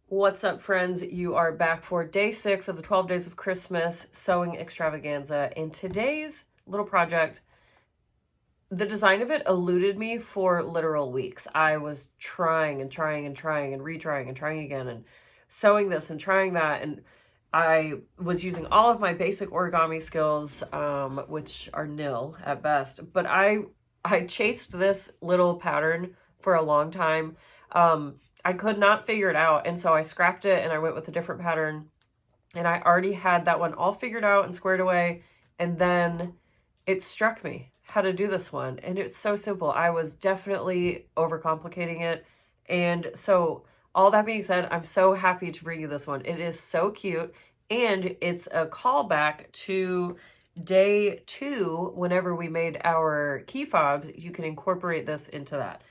What's up, friends? You are back for day 6 of the 12 days of Christmas sewing extravaganza. And today's little project, the design of it eluded me for literal weeks. I was trying and trying and trying and retrying and trying again and sewing this and trying that. And I was using all of my basic origami skills, which are nil at best. But I chased this little pattern for a long time. I could not figure it out, and so I scrapped it and I went with a different pattern, and I already had that one all figured out and squared away, and then it struck me how to do this one, and it's so simple. I was definitely overcomplicating it, and so all that being said, I'm so happy to bring you this one. It is so cute, and it's a callback to day 2 whenever we made our key fobs. You can incorporate this into that.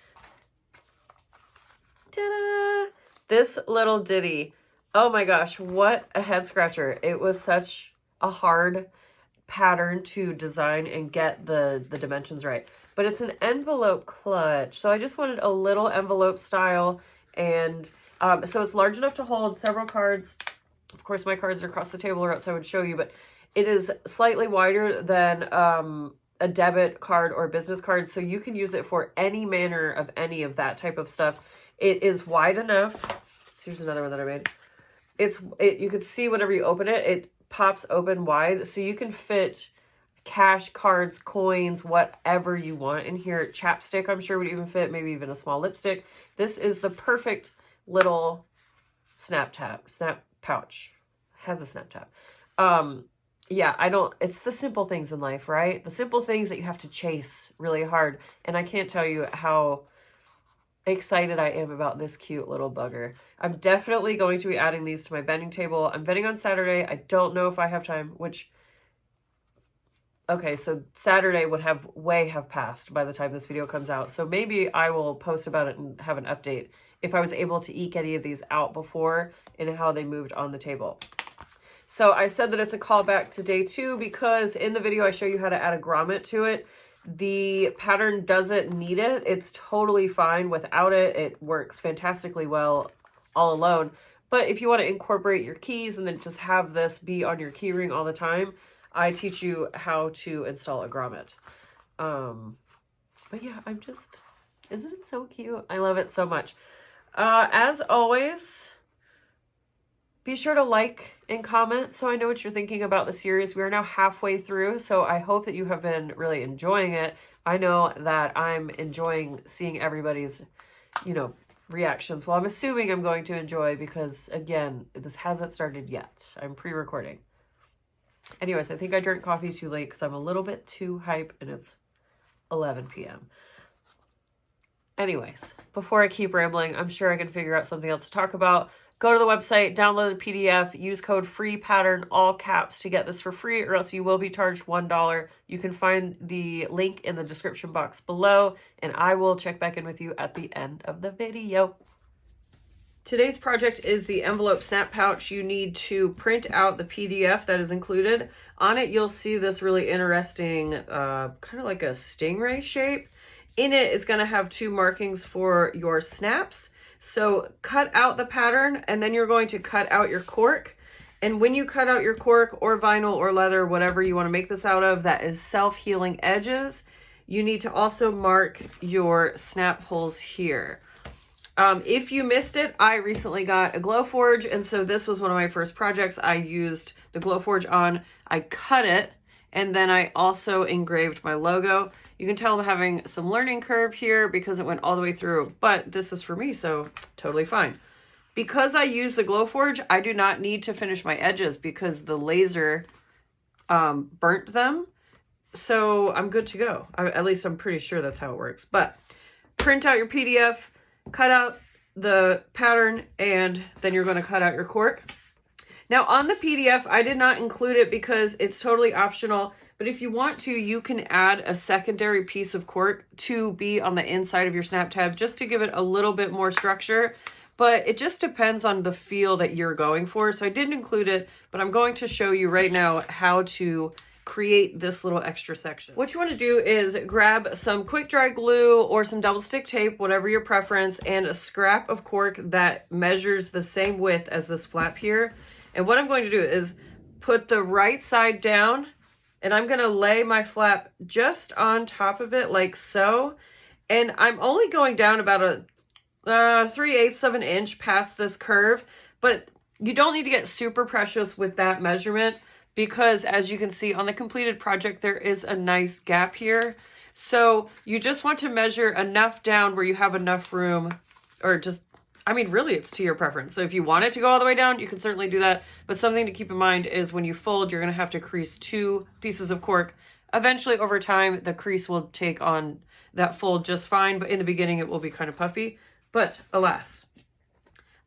Ta-da! This little ditty. Oh my gosh, what a head scratcher. It was such a hard pattern to design and get the dimensions right. But it's an envelope clutch. So I just wanted a little envelope style. And so it's large enough to hold several cards. Of course, my cards are across the table or else I would show you. But it is slightly wider than a debit card or business card. So you can use it for any manner of any of that type of stuff. It is wide enough. So here's another one that I made. You can see whenever you open it, it pops open wide. So you can fit cash, cards, coins, whatever you want in here. Chapstick, I'm sure, would even fit. Maybe even a small lipstick. This is the perfect little snap pouch. Has a snap tab. Yeah, it's the simple things in life, right? The simple things that you have to chase really hard. And I can't tell you how excited I am about this cute little bugger. I'm definitely going to be adding these to my vending table. I'm vending on Saturday. I don't know if I have time, okay, so Saturday would have passed by the time this video comes out. So maybe I will post about it and have an update if I was able to eke any of these out before and how they moved on the table. So I said that it's a callback to day 2 because in the video I show you how to add a grommet to it. The pattern doesn't need it. It's totally fine without it. It works fantastically well all alone. But if you want to incorporate your keys and then just have this be on your key ring all the time, I teach you how to install a grommet. But yeah, isn't it so cute? I love it so much. As always, be sure to like and comment so I know what you're thinking about the series. We are now halfway through, so I hope that you have been really enjoying it. I know that I'm enjoying seeing everybody's, reactions. Well, I'm assuming I'm going to enjoy because, again, this hasn't started yet. I'm pre-recording. Anyways, I think I drank coffee too late because I'm a little bit too hype and it's 11 p.m. Anyways, before I keep rambling, I'm sure I can figure out something else to talk about. Go to the website, download the PDF, use code FREEPATTERN, all caps, to get this for free, or else you will be charged $1. You can find the link in the description box below, and I will check back in with you at the end of the video. Today's project is the envelope snap pouch. You need to print out the PDF that is included. On it, you'll see this really interesting, kind of like a stingray shape. In it is going to have 2 markings for your snaps. So cut out the pattern and then you're going to cut out your cork. And when you cut out your cork or vinyl or leather, whatever you want to make this out of, that is self-healing edges, you need to also mark your snap holes here. If you missed it, I recently got a Glowforge, and so this was one of my first projects I used the Glowforge on. I cut it, and then I also engraved my logo. You can tell I'm having some learning curve here because it went all the way through, but this is for me, so totally fine. Because I use the Glowforge, I do not need to finish my edges because the laser burnt them, so I'm good to go. At least I'm pretty sure that's how it works. But print out your PDF, cut out the pattern, and then you're going to cut out your cork. Now on the PDF, I did not include it because it's totally optional, but if you want to, you can add a secondary piece of cork to be on the inside of your snap tab just to give it a little bit more structure, but it just depends on the feel that you're going for. So I didn't include it, but I'm going to show you right now how to create this little extra section. What you want to do is grab some quick dry glue or some double stick tape, whatever your preference, and a scrap of cork that measures the same width as this flap here. And what I'm going to do is put the right side down, and I'm going to lay my flap just on top of it like so. And I'm only going down about a 3/8 of an inch past this curve, but you don't need to get super precious with that measurement, because as you can see on the completed project, there is a nice gap here. So you just want to measure enough down where you have enough room, or just, I mean, really it's to your preference. So if you want it to go all the way down, you can certainly do that. But something to keep in mind is when you fold, you're going to have to crease 2 pieces of cork. Eventually over time, the crease will take on that fold just fine. But in the beginning, it will be kind of puffy. But alas,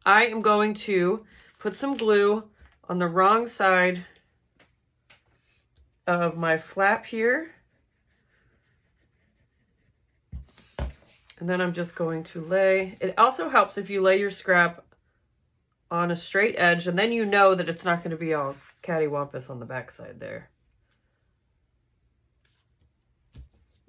I am going to put some glue on the wrong side of my flap here. And then I'm just going to lay, it also helps if you lay your scrap on a straight edge, and then you know that it's not going to be all cattywampus on the back side there.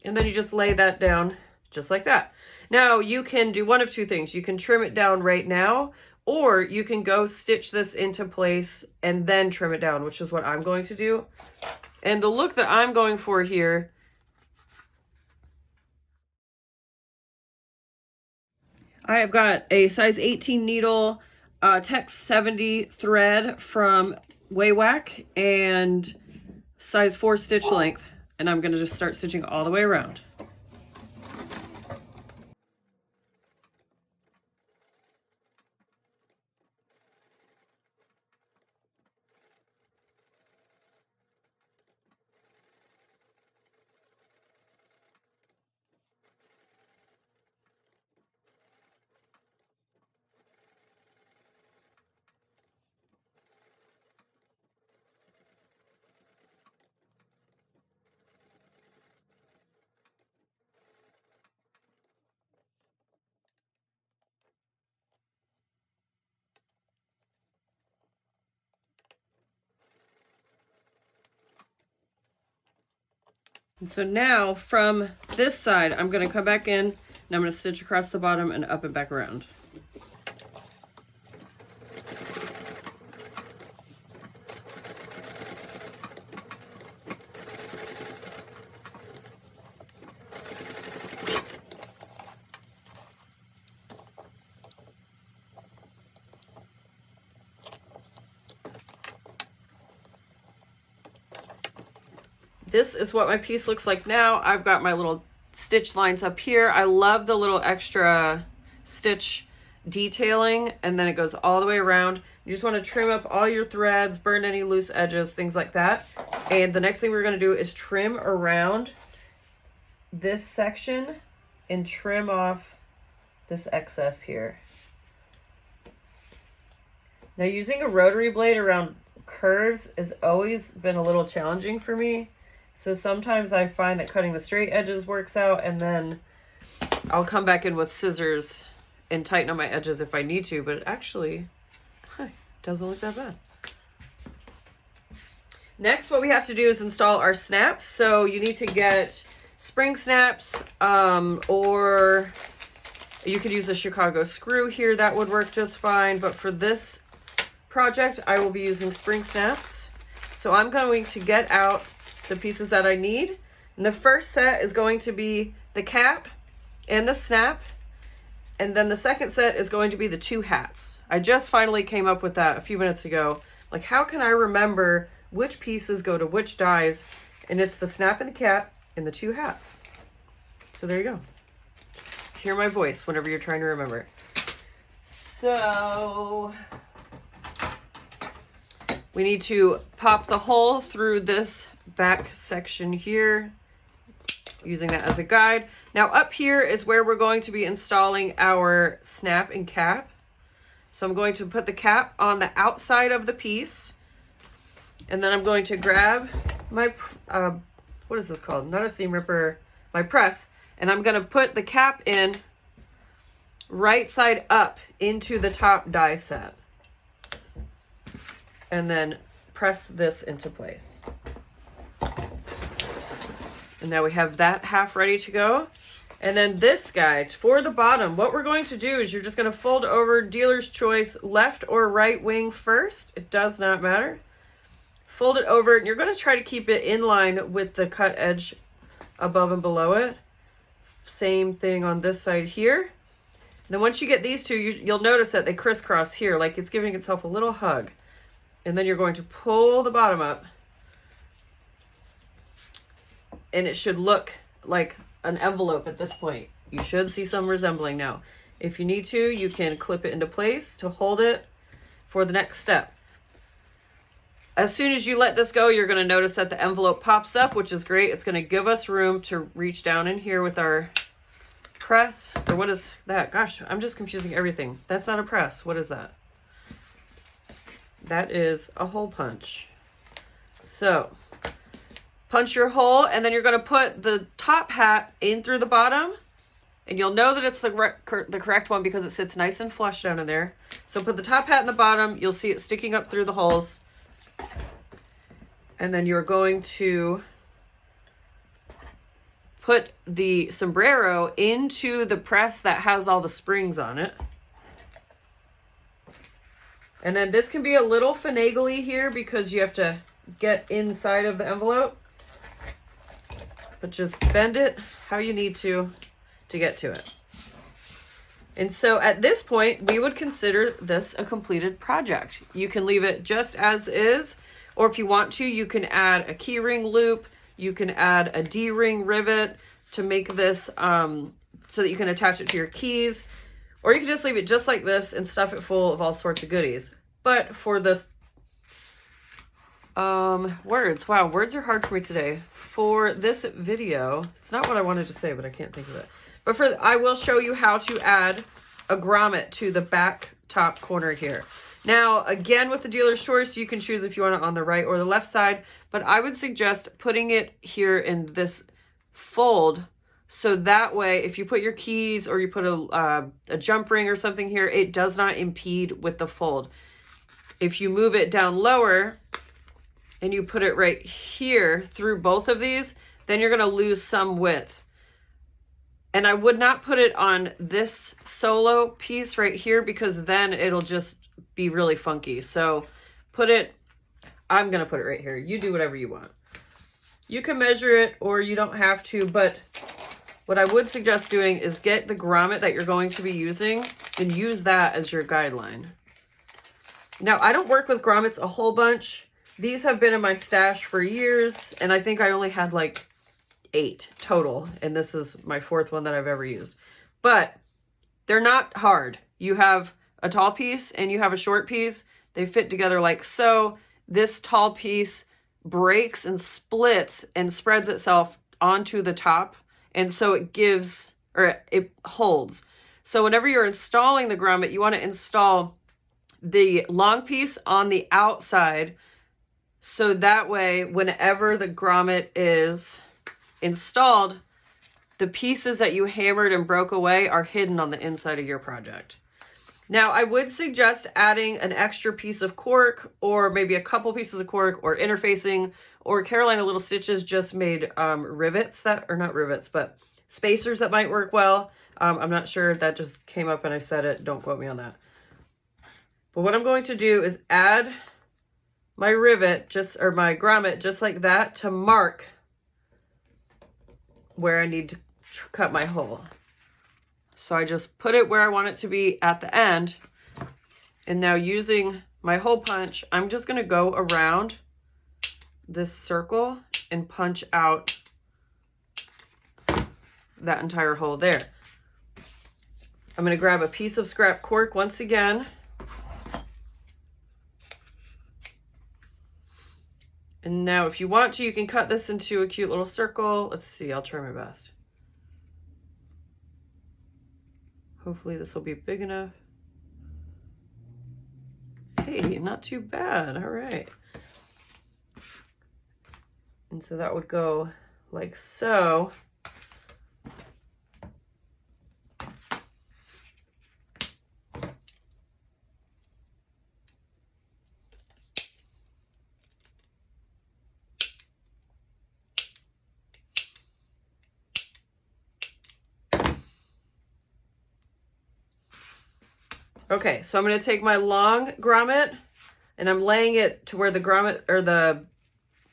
And then you just lay that down just like that. Now you can do one of 2 things. You can trim it down right now, or you can go stitch this into place and then trim it down, which is what I'm going to do. And the look that I'm going for here, I have got a size 18 needle, Tex 70 thread from Waywack, and size 4 stitch length. And I'm going to just start stitching all the way around. And so now from this side, I'm going to come back in and I'm going to stitch across the bottom and up and back around. This is what my piece looks like now. I've got my little stitch lines up here. I love the little extra stitch detailing, and then it goes all the way around. You just want to trim up all your threads, burn any loose edges, things like that. And the next thing we're going to do is trim around this section and trim off this excess here. Now, using a rotary blade around curves has always been a little challenging for me. So sometimes I find that cutting the straight edges works out, and then I'll come back in with scissors and tighten up my edges if I need to, but it actually doesn't look that bad. Next, what we have to do is install our snaps. So you need to get spring snaps, or you could use a Chicago screw here. That would work just fine. But for this project, I will be using spring snaps. So I'm going to get out the pieces that I need. And the first set is going to be the cap and the snap. And then the second set is going to be the 2 hats. I just finally came up with that a few minutes ago. Like, how can I remember which pieces go to which dies? And it's the snap and the cap and the 2 hats. So there you go. Just hear my voice whenever you're trying to remember. So we need to pop the hole through this back section here, using that as a guide. Now up here is where we're going to be installing our snap and cap. So I'm going to put the cap on the outside of the piece, and then I'm going to grab my, what is this called? Not a seam ripper, my press. And I'm gonna put the cap in right side up into the top die set. And then press this into place. And now we have that half ready to go. And then this guy, for the bottom, what we're going to do is you're just going to fold over dealer's choice, left or right wing first. It does not matter. Fold it over, and you're going to try to keep it in line with the cut edge above and below it. Same thing on this side here. And then once you get these two, you'll notice that they crisscross here, like it's giving itself a little hug. And then you're going to pull the bottom up. And it should look like an envelope at this point. You should see some resembling now. If you need to, you can clip it into place to hold it for the next step. As soon as you let this go, you're going to notice that the envelope pops up, which is great. It's going to give us room to reach down in here with our press. Or what is that? Gosh, I'm just confusing everything. That's not a press. What is that? That is a hole punch. So punch your hole, and then you're going to put the top hat in through the bottom, and you'll know that it's the correct one because it sits nice and flush down in there. So put the top hat in the bottom. You'll see it sticking up through the holes. And then you're going to put the sombrero into the press that has all the springs on it. And then this can be a little finagly here because you have to get inside of the envelope. But just bend it how you need to get to it. And so at this point, we would consider this a completed project. You can leave it just as is, or if you want to, you can add a key ring loop. You can add a D-ring rivet to make this so that you can attach it to your keys. Or you can just leave it just like this and stuff it full of all sorts of goodies. But for this, words. Wow, words are hard for me today. For this video, it's not what I wanted to say, but I can't think of it. But I will show you how to add a grommet to the back top corner here. Now, again, with the dealer's choice, you can choose if you want it on the right or the left side, but I would suggest putting it here in this fold. So that way, if you put your keys or you put a jump ring or something here, it does not impede with the fold. If you move it down lower and you put it right here through both of these, then you're going to lose some width. And I would not put it on this solo piece right here because then it'll just be really funky. So I'm going to put it right here. You do whatever you want. You can measure it or you don't have to, but what I would suggest doing is get the grommet that you're going to be using and use that as your guideline. Now, I don't work with grommets a whole bunch. These have been in my stash for years, and I think I only had like 8 total, and this is my 4th one that I've ever used. But they're not hard. You have a tall piece and you have a short piece. They fit together like so. This tall piece breaks and splits and spreads itself onto the top, and so it holds. So whenever you're installing the grommet, you want to install the long piece on the outside, so that way whenever the grommet is installed, the pieces that you hammered and broke away are hidden on the inside of your project. Now, I would suggest adding an extra piece of cork or maybe a couple pieces of cork or interfacing, or Carolina Little Stitches just made rivets not rivets, but spacers that might work well. I'm not sure, that just came up and I said it. Don't quote me on that. But what I'm going to do is add my rivet, my grommet, just like that, to mark where I need to cut my hole. So I just put it where I want it to be at the end. And now using my hole punch, I'm just going to go around this circle and punch out that entire hole there. I'm going to grab a piece of scrap cork once again. And now if you want to, you can cut this into a cute little circle. Let's see, I'll try my best. Hopefully this will be big enough. Hey, not too bad. All right. And so that would go like so. Okay, so I'm going to take my long grommet and I'm laying it to where the grommet or the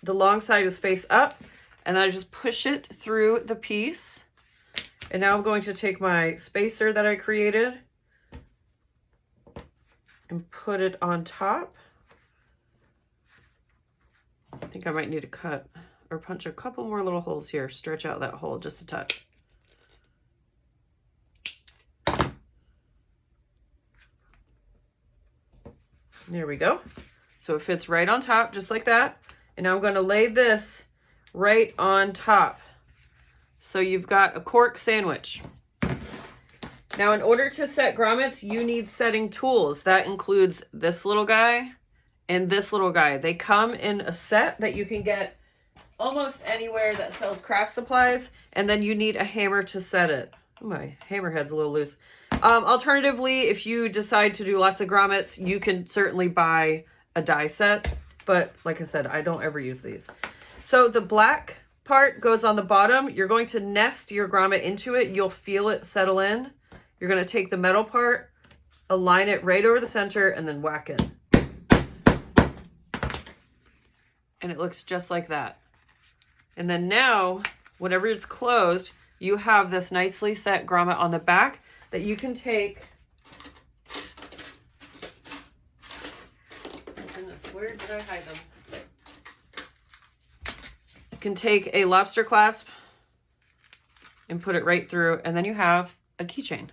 long side is face up, and then I just push it through the piece. And now I'm going to take my spacer that I created and put it on top. I think I might need to cut or punch a couple more little holes here, stretch out that hole just a touch. There we go. So it fits right on top, just like that. And now I'm going to lay this right on top. So you've got a cork sandwich. Now, in order to set grommets, you need setting tools. That includes this little guy and this little guy. They come in a set that you can get almost anywhere that sells craft supplies. And then you need a hammer to set it. Oh, my hammerhead's a little loose. Alternatively, if you decide to do lots of grommets, you can certainly buy a die set. But like I said, I don't ever use these. So the black part goes on the bottom. You're going to nest your grommet into it. You'll feel it settle in. You're going to take the metal part, align it right over the center, and then whack it. And it looks just like that. And then now, whenever it's closed, you have this nicely set grommet on the back that you can take. Oh goodness, where did I hide them? You can take a lobster clasp and put it right through, and then you have a keychain.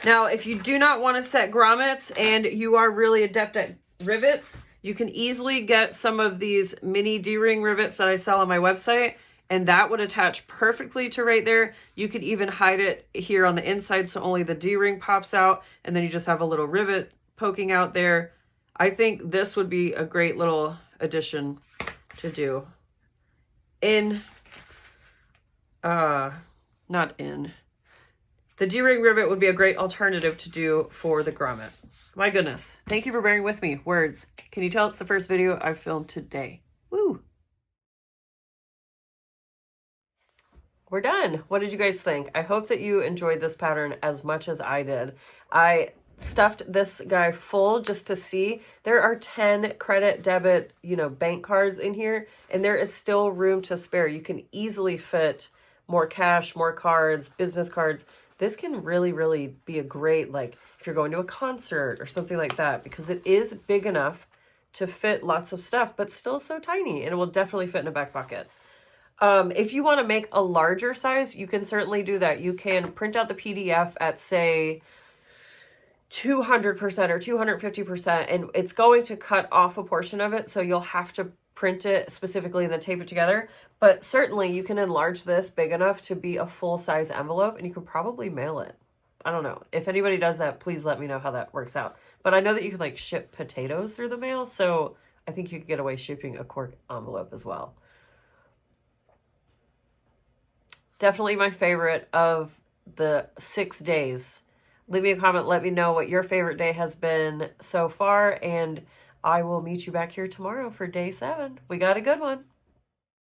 Now, if you do not want to set grommets and you are really adept at rivets, you can easily get some of these mini D-ring rivets that I sell on my website, and that would attach perfectly to right there. You could even hide it here on the inside so only the D-ring pops out, and then you just have a little rivet poking out there. I think this would be a great little addition to do. The D-ring rivet would be a great alternative to do for the grommet. My goodness. Thank you for bearing with me. Words. Can you tell it's the first video I've filmed today? Woo! We're done. What did you guys think? I hope that you enjoyed this pattern as much as I did. I stuffed this guy full just to see. There are 10 credit, debit, bank cards in here, and there is still room to spare. You can easily fit more cash, more cards, business cards. This can really, really be a great, if you're going to a concert or something like that, because it is big enough to fit lots of stuff, but still so tiny, and it will definitely fit in a back pocket. If you want to make a larger size, you can certainly do that. You can print out the PDF at, say, 200% or 250%, and it's going to cut off a portion of it, so you'll have to print it specifically and then tape it together. But certainly you can enlarge this big enough to be a full-size envelope, and you can probably mail it. I don't know. If anybody does that, please let me know how that works out. But I know that you can ship potatoes through the mail, so I think you could get away shipping a cork envelope as well. Definitely my favorite of the 6 days. Leave me a comment. Let me know what your favorite day has been so far, and I will meet you back here tomorrow for day 7. We got a good one.